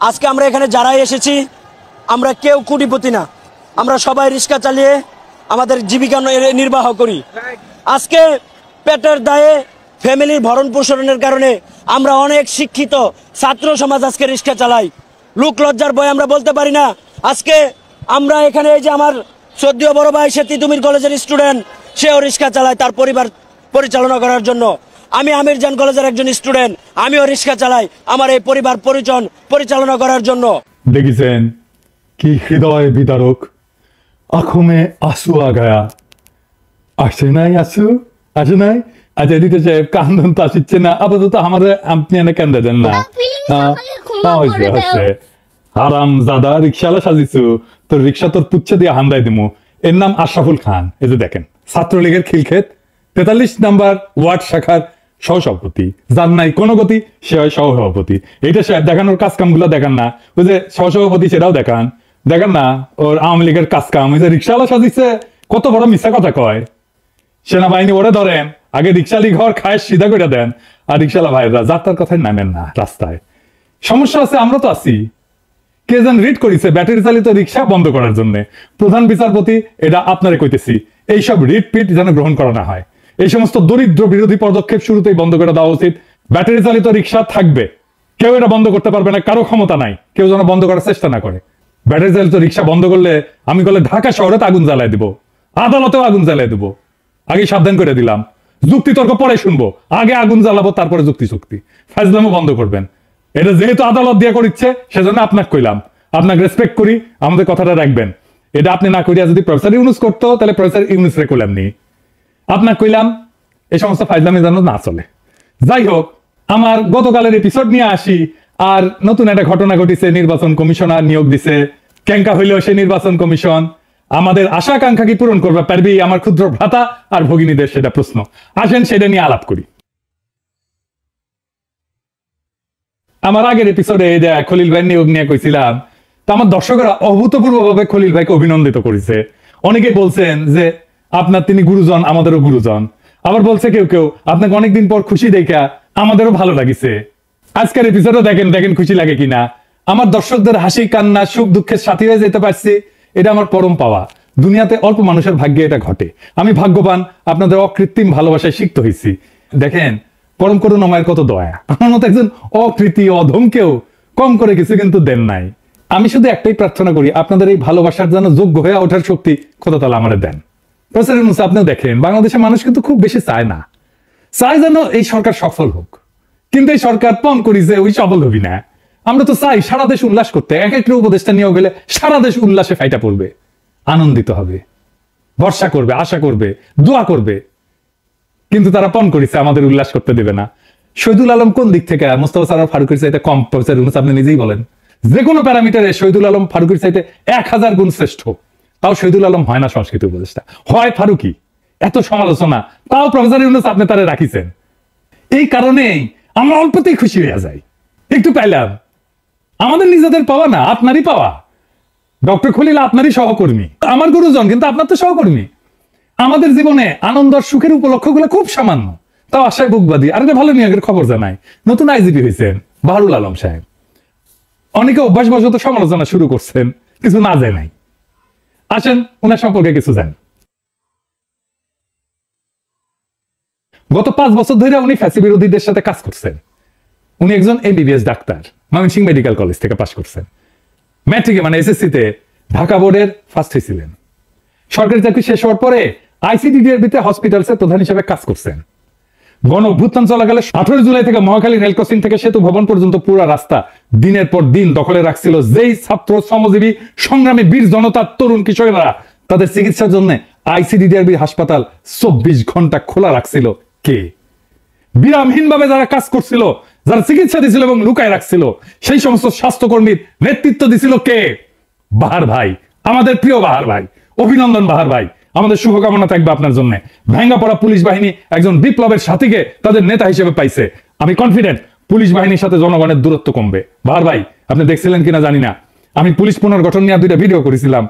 আজকে আমরা এখানে যারাই এসেছি আমরা কেউ কোটিপতি না, আমরা সবাই রিক্সা চালিয়ে আমাদের জীবিকা নির্বাহ করি। আজকে পেটের দায়ে ফ্যামিলির ভরণ পোষণের কারণে আমরা অনেক শিক্ষিত ছাত্র সমাজ আজকে রিক্সা চালাই। লোক লজ্জার ভয়ে আমরা বলতে পারি না। আজকে আমরা এখানে এই যে আমার শ্রদ্ধেয় বড় ভাই সে তিতুমির কলেজের স্টুডেন্ট, সেও রিক্সা চালায় তার পরিবার পরিচালনা করার জন্য। আমি আমিরজান কলেজের একজন স্টুডেন্ট, আমিও রিক্সা চালাই আমার এই পরিবার পরিচালনা করার জন্য। দেখেছেন কি হৃদয় বিদারক, আখমে আসু আগায়া আসে নাই, আসে নাই। আচ্ছা এদিকে সাহেব কান্দন তো আসছে না আপাতত, আমাদের আপনি এনে কেন্দ্র দেন না। আরাম জাদা রিক্সাওয়ালা সাজিছু, তোর রিক্সা তোর পুচ্ছে দিয়ে হান্দাই দিমু। এর নাম আশরাফুল খান। এই যে দেখেন ছাত্রলীগের খিলক্ষেত 43 নম্বর ওয়ার্ড শাখার সহসভাপতি, যার নাই কোনো গতি সে হয় সহসভাপতি। এইটা সাহেব দেখানোর কাজ কাম গুলা দেখান না, ওই যে সহসভাপতি সেটাও দেখান না। ওর আওয়ামী লীগের কাজ কাম, ওই যে রিক্সাওয়ালা সাজিছে কত বড় মিথ্যা কথা কয়। সেনাবাহিনী ওরে ধরেন, আগে রিক্সালি ঘর খায় সিধা করে দেন, আর রিক্সাওয়ালা ভাইরা যাত্রার কথাই নামেন না রাস্তায়। সমস্যা আছে, আমরা তো আছি। কে যেন রিট করেছে ব্যাটারি চালিত রিক্সা বন্ধ করার জন্য। প্রধান বিচারপতি এটা আপনারে কইতেছি, এইসব রিট পিট যেন গ্রহণ করা না হয়। এই সমস্ত দরিদ্র বিরোধী পদক্ষেপ শুরুতেই বন্ধ করে দেওয়া উচিত। ব্যাটারি চালিত রিক্সা থাকবে, কেউ এটা বন্ধ করতে পারবে না, কারো ক্ষমতা নাই, কেউ যেন বন্ধ করার চেষ্টা না করে। ব্যাটারি চালিত রিক্সা বন্ধ করলে আমি বলে ঢাকা শহরে আগুন জ্বালায় দিব, আদালতেও আগুন জ্বালায় দিব। আগে সাবধান করে দিলাম, যুক্তি তর্ক পরে শুনবো, আগে আগুন জ্বালাবো তারপরে যুক্তি চুক্তি। ফাজলামও বন্ধ করবেন। এটা যেহেতু আদালত দিয়ে করিচ্ছে সেজন্য আপনাকে কইলাম, আপনাকে রেসপেক্ট করি, আমাদের কথাটা রাখবেন। এটা আপনি না করিয়া যদি প্রফেসর ইউনুস করতো তাহলে প্রফেসর ইউনুস রে কইলাম নি, আপনাকে কইলাম এই সমস্ত ফাজলামি যেন না চলে। যাই হোক, আমার গতকালের এপিসোড নিয়ে আসি। আর নতুন একটা ঘটনা ঘটিছে, নির্বাচন কমিশনার নিয়োগ দিছে। কেঙ্কা হইলেও সে নির্বাচন কমিশন আমাদের আশা আকাঙ্ক্ষা কি পূরণ করবে পারবি আমার ক্ষুদ্র ভ্রাতা আর ভগিনীদের, সেটা প্রশ্ন। আসেন সেটা নিয়ে আলাপ করি। আমার আগের এপিসোডে যে খলিল ভাই নিয়োগ নিয়ে কইছিলাম, তা আমার দর্শকরা অভূতপূর্বভাবে খলিল ভাইকে অভিনন্দিত করেছে। অনেকে বলছেন যে আপনার তিনি গুরুজন, আমাদেরও গুরুজন। আবার বলছে কেউ কেউ আপনাকে অনেকদিন পর খুশি দেখা আমাদেরও ভালো লাগিছে। আজকের এপিসোডও দেখেন খুশি লাগে কিনা। আমার দর্শকদের হাসি কান্না সুখ দুঃখের সাথী হয়ে যেতে পারছি, এটা আমার পরম পাওয়া। দুনিয়াতে অল্প মানুষের ভাগ্যে এটা ঘটে। আমি ভাগ্যবান, আপনাদের অকৃত্রিম ভালোবাসায় সিক্ত হয়েছি। দেখেন পরম করুণাময়ের কত দয়া। আমার মতো একজন অকৃতি অধমকেও কম করে কিছু কিন্তু দেন নাই। আমি শুধু একটাই প্রার্থনা করি, আপনাদের এই ভালোবাসার যেন যোগ্য হয়ে ওঠার শক্তি খোদা তাআলা আমাদের দেন। প্রফেসর ইউনূস আপনিও দেখেন, বাংলাদেশের মানুষ কিন্তু খুব বেশি চায় না, চায় যেন এই সরকার সফল হোক। কিন্তু এই সরকার পণ করেছে ওই সফল হবি না। আমরা তো চাই সারা দেশ উল্লাস করতে, এক একটা উপদেষ্টা নিয়োগ গেলে সারা দেশ উল্লাসে ফাইটা পড়বে, আনন্দিত হবে, ভরসা করবে, আশা করবে, দোয়া করবে। কিন্তু তারা পণ করেছে আমাদের উল্লাস করতে দেবে না। শহীদুল আলম কোন দিক থেকে মোস্তফা সরোয়ার ফারুকের চাইতে কম? প্রফেসর ইউনূস আপনি নিজেই বলেন, যে কোনো প্যারামিটারে শহীদুল আলম ফারুকের চাইতে 1000 গুণ শ্রেষ্ঠ। তাও শহীদুল আলম হয় না সংস্কৃতি উপদেষ্টা, হয় ফারুকি। এত সমালোচনা, তাও প্রফেসর ইউনূস আপনি তারে রাখিছেন। এই কারণেই আমরা অল্পতেই খুশি হয়ে যাই। একটু পাইলাম, আমাদের নিজেদের পাওয়া না, আপনারই পাওয়া। ডক্টর খলিল আপনারই সহকর্মী, আমার গুরুজন কিন্তু আপনার তো সহকর্মী। আমাদের জীবনে আনন্দ আর সুখের উপলক্ষগুলো খুব সামান্য, তাও আশায় বুকবাদী। আর একটা ভালো নিয়োগের খবর জানাই, নতুন আইজিপি হয়েছেন বাহারুল আলম সাহেব। অনেকে অভ্যাসবশত সমালোচনা শুরু করছেন, কিছু না যায় নাই। আসেন ওনার সম্পর্কে কিছু জান। গত 5 বছর ধরে উনি ফ্যাসি বিরোধীদের সাথে কাজ করছেন। উনি একজন MBBS doctor, Mymensingh medical college থেকে পাশ করছেন। ম্যাট্রিকে মানে এসএসসিতে ঢাকা বোর্ডের ফার্স্ট হয়েছিলেন। সরকারি চাকরি শেষ হওয়ার পরে আইসিডিডিআরবিতে হসপিটালসের প্রধান হিসেবে কাজ করছেন। গণ অভ্যুত্থান চলাকালে 18 জুলাই থেকে মহাখালী রেল ক্রসিং থেকে সেতু ভবন পর্যন্ত পুরো রাস্তা দিনের পর দিন দখলে রাখছিল যেই ছাত্র শ্রমজীবী সংগ্রামী বীর জনতার তরুণ কিশোরেরা তাদের চিকিৎসার জন্য আইসিডিডিআরবি হাসপাতাল 24 ঘন্টা খোলা রাখছিল কে? বিরামহীন ভাবে যারা কাজ করছিল, যারা চিকিৎসা দিছিল এবং লুকায় রাখছিল, সেই সমস্ত স্বাস্থ্যকর্মীর নেতৃত্ব দিছিল কে? বাহার ভাই, আমাদের প্রিয় বাহার ভাই। অভিনন্দন বাহার ভাই, আমাদের শুভকামনা থাকবে আপনার জন্য। ভাঙ্গা পড়া পুলিশ বাহিনী একজন বিপ্লবের সাথীকে তাদের নেতা হিসেবে পাইছে। আমি কনফিডেন্ট পুলিশ বাহিনীর সাথে জনগণের দূরত্ব কমবে। বাহার ভাই আপনি দেখছিলেন কিনা জানি না, আমি পুলিশ পুনর্গঠন নিয়ে 2টা ভিডিও করেছিলাম।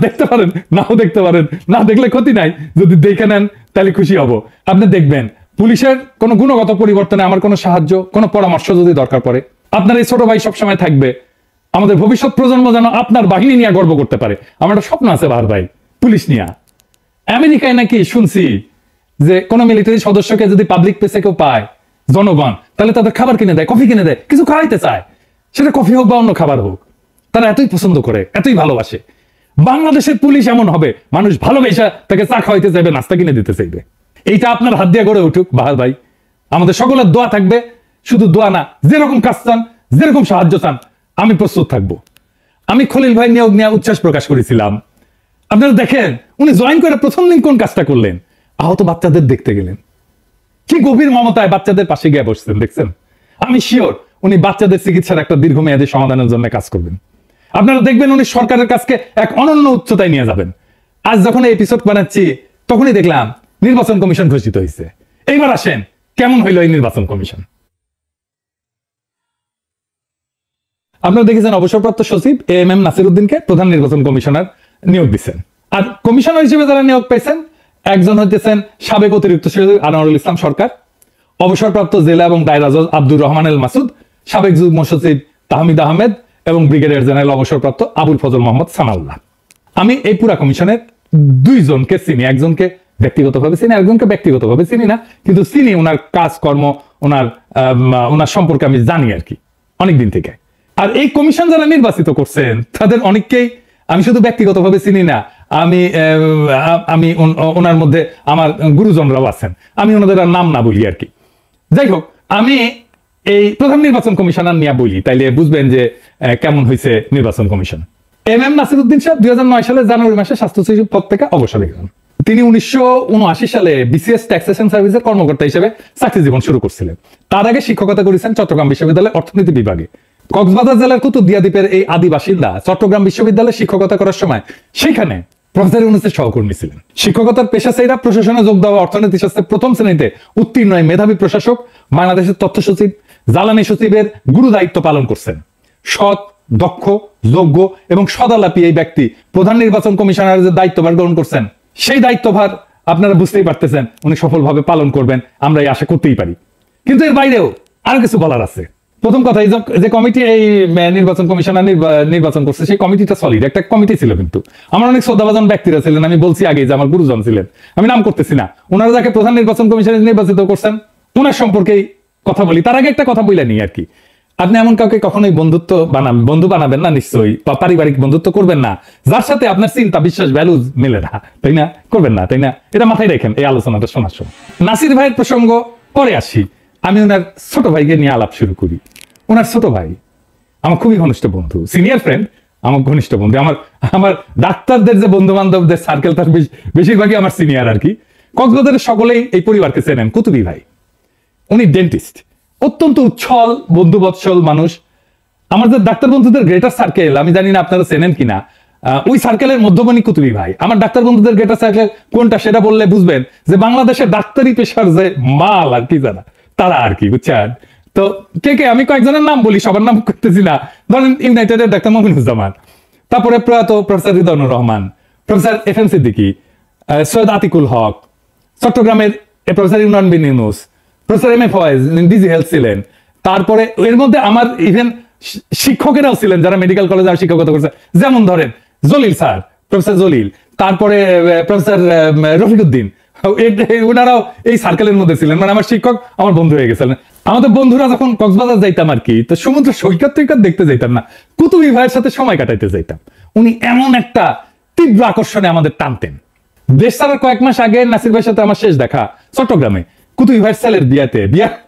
দেখতে পারেন, নাও দেখতে পারেন, না দেখলে ক্ষতি নাই। যদি দেখে নেন তাহলে খুশি হব। আপনি দেখবেন পুলিশের কোনো গুণগত পরিবর্তনে আমার কোনো সাহায্য, কোনো পরামর্শ যদি দরকার পড়ে আপনার এই ছোট ভাই সবসময় থাকবে, আমাদের ভবিষ্যৎ প্রজন্ম যেন আপনার বাহিনী নিয়ে গর্ব করতে পারে। আমার একটা স্বপ্ন আছে বাহার ভাই, পুলিশ নিয়ে। আমেরিকায় নাকি শুনছি যে কোন মিলিটারি সদস্যকে যদি পাবলিক প্লেসে কেউ পায় জনগণ, তাহলে তাদের খাবার কিনে দেয়, কফি কিনে দেয়, কিছু খাওয়াইতে চায়, সেটা কফি হোক বা অন্য খাবার হোক। তারা এতই পছন্দ করে, এতই ভালোবাসে। বাংলাদেশের পুলিশ এমন হবে, মানুষ ভালোবেসে তাকে চা খাওয়াইতে চাইবে, নাস্তা কিনে দিতে চাইবে। এইটা আপনার হাত দিয়ে গড়ে উঠুক বাহার ভাই। আমাদের সকলের দোয়া থাকবে, শুধু দোয়া না, যেরকম কাজ চান, যেরকম সাহায্য চান, আমি প্রস্তুত থাকবো। আমি খলিল ভাই নিয়োগ নিয়ে উচ্ছ্বাস প্রকাশ করেছিলাম। আপনারা দেখেন উনি জয়েন করে প্রথম দিন কোন কাজটা করলেন, আহত বাচ্চাদের দেখতে গেলেন, কি গভীর মমতায় বাচ্চাদের পাশে গিয়ে বসছেন, দেখছেন? আমি শিওর উনি বাচ্চাদের চিকিৎসার একটা দীর্ঘমেয়াদী সমাধানের জন্য কাজ করবেন। আপনারা দেখবেন উনি সরকারের কাজকে এক অনন্য উচ্চতায় নিয়ে যাবেন। আজ যখন এই এপিসোড বানাচ্ছি তখনই দেখলাম নির্বাচন কমিশন ঘোষিত হয়েছে। এইবার আসেন, কেমন হইল এই নির্বাচন কমিশন? আপনারা দেখেছেন অবসরপ্রাপ্ত সচিব এএমএম নাসির উদ্দিনকে প্রধান নির্বাচন কমিশনার নিয়োগ দিচ্ছেন। আর কমিশনার হিসেবে যারা নিয়োগ পেয়েছেন, একজন হইতেছেন সাবেক অতিরিক্ত সচিব আনোয়ারুল ইসলাম সরকার, অবসরপ্রাপ্ত জেলা এবং দায়রা জজ আব্দুর রহমান এল মাসুদ, সাবেক যুগ্ম সচিব তাহমিদ আহমেদ এবং ব্রিগেডিয়ার জেনারেল অবসরপ্রাপ্ত আবুল ফজল মোহাম্মদ সানাউল্লাহ। আমি এই পুরা কমিশনের দুইজনকে চিনি, একজনকে ব্যক্তিগতভাবে চিনি, একজনকে ব্যক্তিগতভাবে চিনি না, কিন্তু চিনি ওনার কাজকর্ম, ওনার সম্পর্কে আমি জানি আর কি অনেকদিন থেকে। আর এই কমিশন যারা নির্বাচিত করছেন তাদের অনেককেই আমি শুধু ব্যক্তিগতভাবে চিনি না, আমি ওনার মধ্যে আমার গুরুজনরাও আছেন, আমি ওনাদের আর নাম না বলি আর কি। যাই হোক, আমি এই প্রধান নির্বাচন কমিশনার নিয়ে বলি, তাইলে বুঝবেন যে কেমন হয়েছে নির্বাচন কমিশন। এমএম নাসির উদ্দিন সাহেব 2009 সালে জানুয়ারি মাসে স্বাস্থ্য সচিব পদ থেকে অবসরে গেলেন। তিনি 1979 সালে বিসিএস ট্যাক্সেশন সার্ভিসের কর্মকর্তা হিসেবে চাকরি জীবন শুরু করছিলেন। তার আগে শিক্ষকতা করেছেন চট্টগ্রাম বিশ্ববিদ্যালয়ের অর্থনীতি বিভাগে। কক্সবাজার জেলার কুতুবদিয়া দ্বীপের এই আদি বাসিন্দা চট্টগ্রাম বিশ্ববিদ্যালয়ে শিক্ষকতা করার সময় সেখানে প্রফেসর ইউনূসের সহকর্মী ছিলেন। শিক্ষকতার পেশাচারীরা প্রশাসনে যোগ দেওয়া অর্থনীতি শাস্ত্রের প্রথম শ্রেণীতে উত্তীর্ণ মেধাবী প্রশাসক, বাংলাদেশের তথ্য সচিব, জ্বালানি সচিবের গুরু দায়িত্ব পালন করছেন। সৎ, দক্ষ, যোগ্য এবং সদালাপী এই ব্যক্তি প্রধান নির্বাচন কমিশনারের যে দায়িত্বভার গ্রহণ করছেন, সেই দায়িত্বভার আপনারা বুঝতেই পারতেছেন উনি সফলভাবে পালন করবেন, আমরা এই আশা করতেই পারি। কিন্তু এর বাইরেও আরো কিছু বলার আছে। প্রথম কথা, এই যে কমিটি এই নির্বাচন কমিশনার নির্বাচন করছে, সেই কমিটিটা সলিড একটা কমিটি ছিল। কিন্তু আমার অনেক শ্রদ্ধাভাজন ব্যক্তিরা ছিলেন, আমি বলছি আগে যে আমার গুরুজন ছিলেন, আমি নাম করতেছি না। ওনারা যাকে প্রধান নির্বাচন কমিশনার নির্বাচিত করছেন ওনার সম্পর্কেই কথা বলি। তার আগে একটা কথা বলে নি আর কি, আপনি এমন কাউকে কখনোই বন্ধু বানাবেন না নিশ্চয়ই, বা পারিবারিক বন্ধুত্ব করবেন না যার সাথে আপনার চিন্তা, বিশ্বাস, ভ্যালুজ মিলে না, তাই না? করবেন না, তাই না? এটা মাথায় রাখেন এই আলোচনাটা শোনার সময়। নাসির ভাইয়ের প্রসঙ্গ পরে আসি, আমি ওনার ছোট ভাইকে নিয়ে আলাপ শুরু করি। ওনার ছোট ভাই আমার খুবই ঘনিষ্ঠ বন্ধু, সিনিয়র ফ্রেন্ড, আমার ঘনিষ্ঠ বন্ধু। আমার ডাক্তারদের যে বন্ধু বান্ধবদের সার্কেল তার বেশিরভাগই আমার সিনিয়র আর কি। কক্সবাজারের সকলেই এই পরিবারকে চেনেন। কুতুবী ভাই, উনি ডেন্টিস্ট, অত্যন্ত উচ্ছল বন্ধুবৎসল মানুষ। আমাদের ডাক্তার বন্ধুদের গ্রেটার সার্কেল, আমি জানি না আপনারা চেনেন কিনা, ওই সার্কেলের মধ্যমণি কুতুবী ভাই। আমার ডাক্তার বন্ধুদের গ্রেটার সার্কেল কোনটা সেটা বললে বুঝবেন যে বাংলাদেশের ডাক্তারি পেশার যে মাল আর কি যারা, তারা আর কি, বুঝছেন? তো কে আমি কয়েকজনের নাম বলি, সবার নাম করতেছি না। ধরেন ইউনাইটেডের ডাক্তার মমিনুজ্জামান, তারপরে প্রয়াত professor Ridwanur Rahman, professor FM Siddiqui, Syed Atiqul Haque, চট্টগ্রামের professor Imran bin Yunus, professor M A Foyez DG health ছিলেন। তারপরে এর মধ্যে আমার ইভেন শিক্ষকেরাও ছিলেন যারা মেডিকেল কলেজে আর শিক্ষকতা করছে, যেমন ধরেন জলিল স্যার, প্রফেসর জলিল, তারপরে প্রফেসর রফিকুদ্দিন, ওনারাও এই সার্কেলের মধ্যে ছিলেন। মানে আমার শিক্ষক আমার বন্ধু হয়ে গেছিলেন। আমাদের বন্ধুরা যখন কক্সবাজার যাইতাম আর কি, তো সমুদ্র সৈকত দেখতে যাইতাম না, কুতুবী ভাইয়ের সাথে সময় কাটাইতে যাইতাম। উনি এমন একটা তীব্র আকর্ষণে আমাদের টানতেন। দেশ ছাড়ার কয়েক মাস আগে নাসির ভাইয়ের সাথে আমার শেষ দেখা চট্টগ্রামে, কুতুবী ভাইয়ের ছেলের বিয়াতে।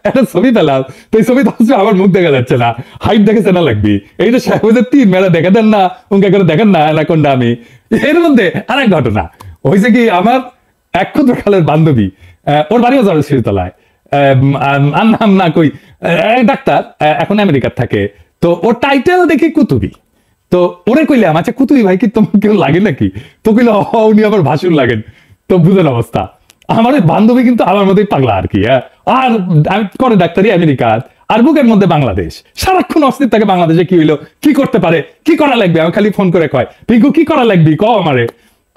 একটা ছবি পেলাম, তো এই ছবি আমার মুখ দেখা যাচ্ছে না, হাইট দেখেছে না লাগবি, এই যে সাহেবের 3 মেলা দেখা দেন না, উনকে করে দেখেন না কোনটা। আমি এর মধ্যে আরেক ঘটনা হয়েছে কি, আমার এক ক্ষুদ্রকালের বান্ধবী, ওর বাড়িও জড়শিরতলায়, নাম না কই, ডাক্তার, এখন আমেরিকার থাকে। তো ওর টাইটেল দেখি কুতুবী। তো ওরে কইলাম, আচ্ছা কুতুবী ভাই কি তোমার কেউ লাগে নাকি? তো কইল উনি আবার ভাসুর লাগেন। তো বুঝেন অবস্থা। আমার বান্ধবী কিন্তু আমার মধ্যেই পাগলা আর কি। আর আমি করে ডাক্তারি আমেরিকা, আর বুকের মধ্যে বাংলাদেশ। সারাক্ষণ অস্থির থাকে বাংলাদেশে কি হইলো, কি করতে পারে, কি করা লাগবে। আমি খালি ফোন করে কয়, পিঙ্কু কি করা লাগবি ক আমারে।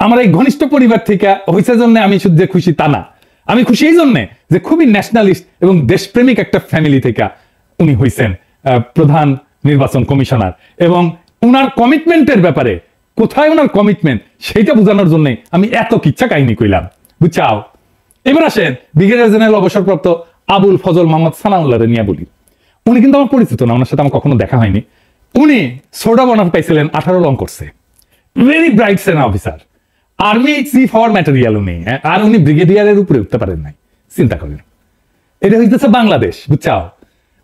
আমার এই ঘনিষ্ঠ পরিবার থেকে হয়েছে জন্য আমি শুধু যে খুশি তা না, আমি খুশি এই জন্যে যে খুবই ন্যাশনালিস্ট এবং দেশপ্রেমিক একটা ফ্যামিলি থেকে উনি হইছেন। প্রধান নির্বাচন কমিশনার, এবং উনার কমিটমেন্টের ব্যাপারে কোথায় ওনার কমিটমেন্ট সেইটা বোঝানোর জন্য আমি এত কিচ্ছা কাহিনী কইলাম, বুঝছাও। এবার আসেন ব্রিগেডিয়ার জেনারেল অবসরপ্রাপ্ত আবুল ফজল মোহাম্মদ সানাউল্লাহরে নিয়ে বলি। উনি কিন্তু আমার পরিচিত না, ওনার সাথে আমার কখনো দেখা হয়নি। উনি সোডা বনার পাইছিলেন 18 লং করছে, ভেরি ব্রাইট সেনা অফিসার, আর্মি চিফ হওয়ার ম্যাটেরিয়াল উনি, আর উনি ব্রিগেডিয়ারের উপরে উঠতে পারেন নাই, চিন্তা করেন। এটা হইতেছে বাংলাদেশ, বুঝছাও।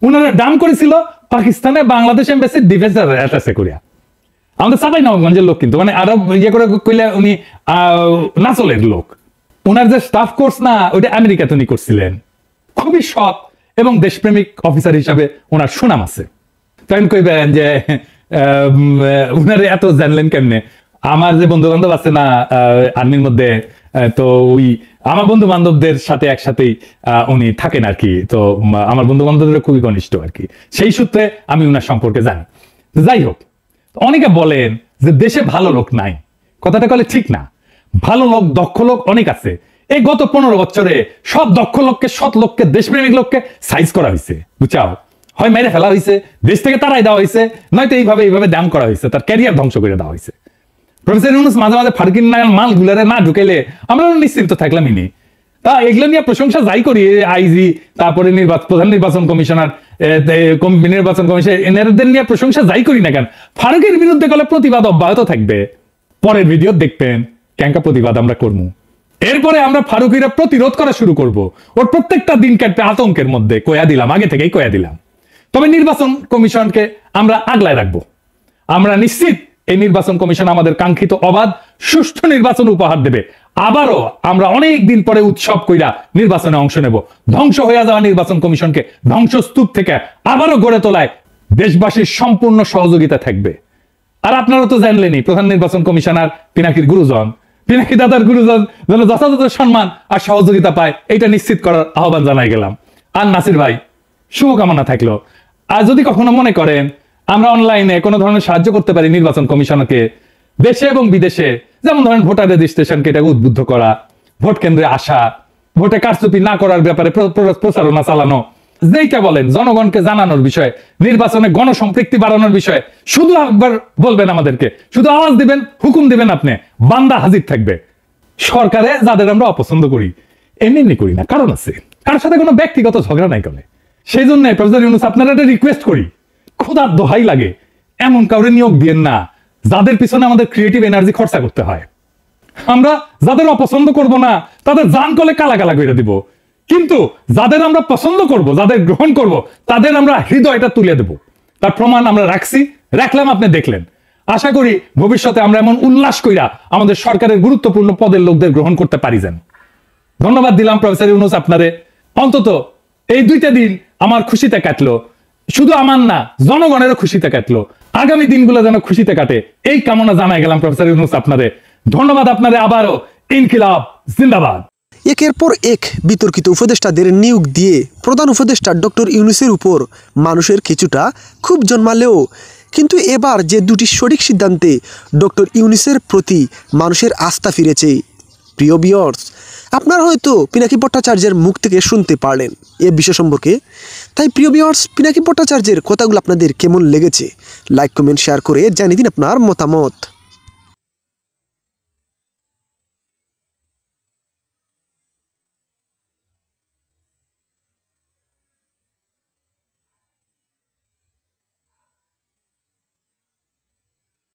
উনারা দাম করেছিল পাকিস্তানে বাংলাদেশ এমবাসি ডিফেন্স অ্যাটাচে করিয়া, আমাদের চাপাই নবাবগঞ্জের লোক, কিন্তু মানে আরো ইয়ে করে কইলে উনি নাচলের লোক। উনার যে স্টাফ কোর্স না ওইটা আমেরিকাতে উনি করছিলেন। খুবই সৎ এবং দেশপ্রেমিক অফিসার হিসাবে ওনার সুনাম আছে। তাই কইবেন যে উনারে এত জানলেন কেমনে? আমার যে বন্ধু বান্ধব আছে না আর্মির মধ্যে, তো ওই আমার বন্ধু বান্ধবদের সাথে একসাথেই উনি থাকেন আর কি। তো আমার বন্ধু বান্ধবদের খুবই ঘনিষ্ঠ আর কি, সেই সূত্রে আমি উনার সম্পর্কে জানি। যাই হোক, অনেকে বলেন যে দেশে ভালো লোক নাই, কথাটা বলে ঠিক না। ভালো লোক, দক্ষ লোক অনেক আছে। এই গত 15 বছরে সব দক্ষ লোককে, সৎ লোককে, দেশপ্রেমিক লোককে সাইজ করা হয়েছে, বুঝাও। হয় মেরে ফেলা হয়েছে, দেশ থেকে তারাই দেওয়া হয়েছে, নয়তো এইভাবে দাম করা হয়েছে, তার ক্যারিয়ার ধ্বংস করে দেওয়া হয়েছে। প্রফেসর ইউনূস মাঝে মাঝে ফারকিন মাল গুলারে না ঢুকাইলে আমরা নিশ্চিন্ত থাকলামই নি। তা এগুলো নিয়ে প্রশংসা যাই করি, আইজি, তারপরে প্রধান নির্বাচন কমিশনার, নির্বাচন কমিশন, এনাদের নিয়ে প্রশংসা যাই করি না কেন, ফারুকের বিরুদ্ধে গেলে প্রতিবাদ অব্যাহত থাকবে। পরের ভিডিও দেখবেন ক্যাঙ্কা প্রতিবাদ আমরা করবো। এরপরে আমরা ফারুকিরা প্রতিরোধ করা শুরু করব। ওর প্রত্যেকটা দিন কাটবে আতঙ্কের মধ্যে, কয়া দিলাম, আগে থেকেই কয়া দিলাম। তবে নির্বাচন কমিশনকে আমরা আগলায় রাখবো। আমরা নিশ্চিত এই নির্বাচন কমিশন আমাদের কাঙ্ক্ষিত অবাধ সুষ্ঠু নির্বাচন উপহার দেবে। আবারও আমরা অনেক দিন পরে উৎসব কইরা নির্বাচনে অংশ নেব। ধ্বংস হয়ে যাওয়া নির্বাচন কমিশনকে ধ্বংসস্তূপ থেকে আবারও গড়ে তোলায় দেশবাসীর সম্পূর্ণ সহযোগিতা থাকবে। আর আপনারা তো জানলেনই, প্রধান নির্বাচন কমিশনার পিনাকির গুরুজন, পিনাকি দাদার গুরুজন যেন যথাযথ সম্মান আর সহযোগিতা পায়, এটা নিশ্চিত করার আহ্বান জানাই গেলাম। আর নাসির ভাই, শুভকামনা থাকলো। আর যদি কখনো মনে করেন আমরা অনলাইনে কোনো ধরনের সাহায্য করতে পারি নির্বাচন কমিশনকে, দেশে এবং বিদেশে, যেমন ধরেন ভোটার রেজিস্ট্রেশনকে এটাকে উদ্বুদ্ধ করা, ভোট কেন্দ্রে আসা, ভোটে কারচুপি না করার ব্যাপারে প্রচারণা চালানো, যেইটা বলেন জনগণকে জানানোর বিষয়, নির্বাচনে গণসম্পৃক্তি বাড়ানোর বিষয়, শুধু একবার বলবেন আমাদেরকে, শুধু আওয়াজ দিবেন, হুকুম দিবেন, আপনি বান্দা হাজির থাকবে। সরকারে যাদের আমরা অপছন্দ করি, এমনি করি না, কারণ আছে, কারোর সাথে কোনো ব্যক্তিগত ঝগড়া নাই করে। সেই জন্য প্রফেসর ইউনূস আপনারা একটা রিকোয়েস্ট করি, খোদার দোহাই লাগে এমন কাউরে নিয়োগ দিয়েন না যাদের পিছনে আমাদের ক্রিয়েটিভ এনার্জি খরচা করতে হয়। আমরা যাদের অপছন্দ করব না তাদের জান কলে কালা কালা করে দিব, কিন্তু যাদের আমরা পছন্দ করব, যাদের গ্রহণ করব, তাদের আমরা হৃদয়টা তুলে দেব। তার প্রমাণ আমরা রাখলাম, আপনি দেখলেন। আশা করি ভবিষ্যতে আমরা এমন উল্লাস কইরা আমাদের সরকারের গুরুত্বপূর্ণ পদের লোকদের গ্রহণ করতে পারি যেন। ধন্যবাদ দিলাম প্রফেসর ইউনূস আপনারে। অন্তত এই 2টা দিন আমার খুশিতে কাটলো, শুধু আমার না, জনগণেরও খুশিতে কাটলো। আগামী দিনগুলো যেন খুশিতে কাটে, এই কামনা জানাই গেলাম প্রফেসর ইউনূস আপনারে। ধন্যবাদ আপনারে আবারও। ইনকিলাব জিন্দাবাদ। একের পর এক বিতর্কিত উপদেষ্টাদের নিয়োগ দিয়ে প্রধান উপদেষ্টা ডক্টর ইউনূসের উপর মানুষের কিছুটা ক্ষোভ জন্মালেও কিন্তু এবার যে 2টি সঠিক সিদ্ধান্তে ডক্টর ইউনূসের প্রতি মানুষের আস্থা ফিরেছে। প্রিয় ভিউয়ার্স, আপনারা হয়তো পিনাকি ভট্টাচার্যের মুখ থেকে শুনতে পারলেন এ বিষয় সম্পর্কে। তাই প্রিয় ভিউয়ার্স, পিনাকি ভট্টাচার্যের কথাগুলো আপনাদের কেমন লেগেছে লাইক, কমেন্ট, শেয়ার করে জানিয়ে দিন আপনার মতামত।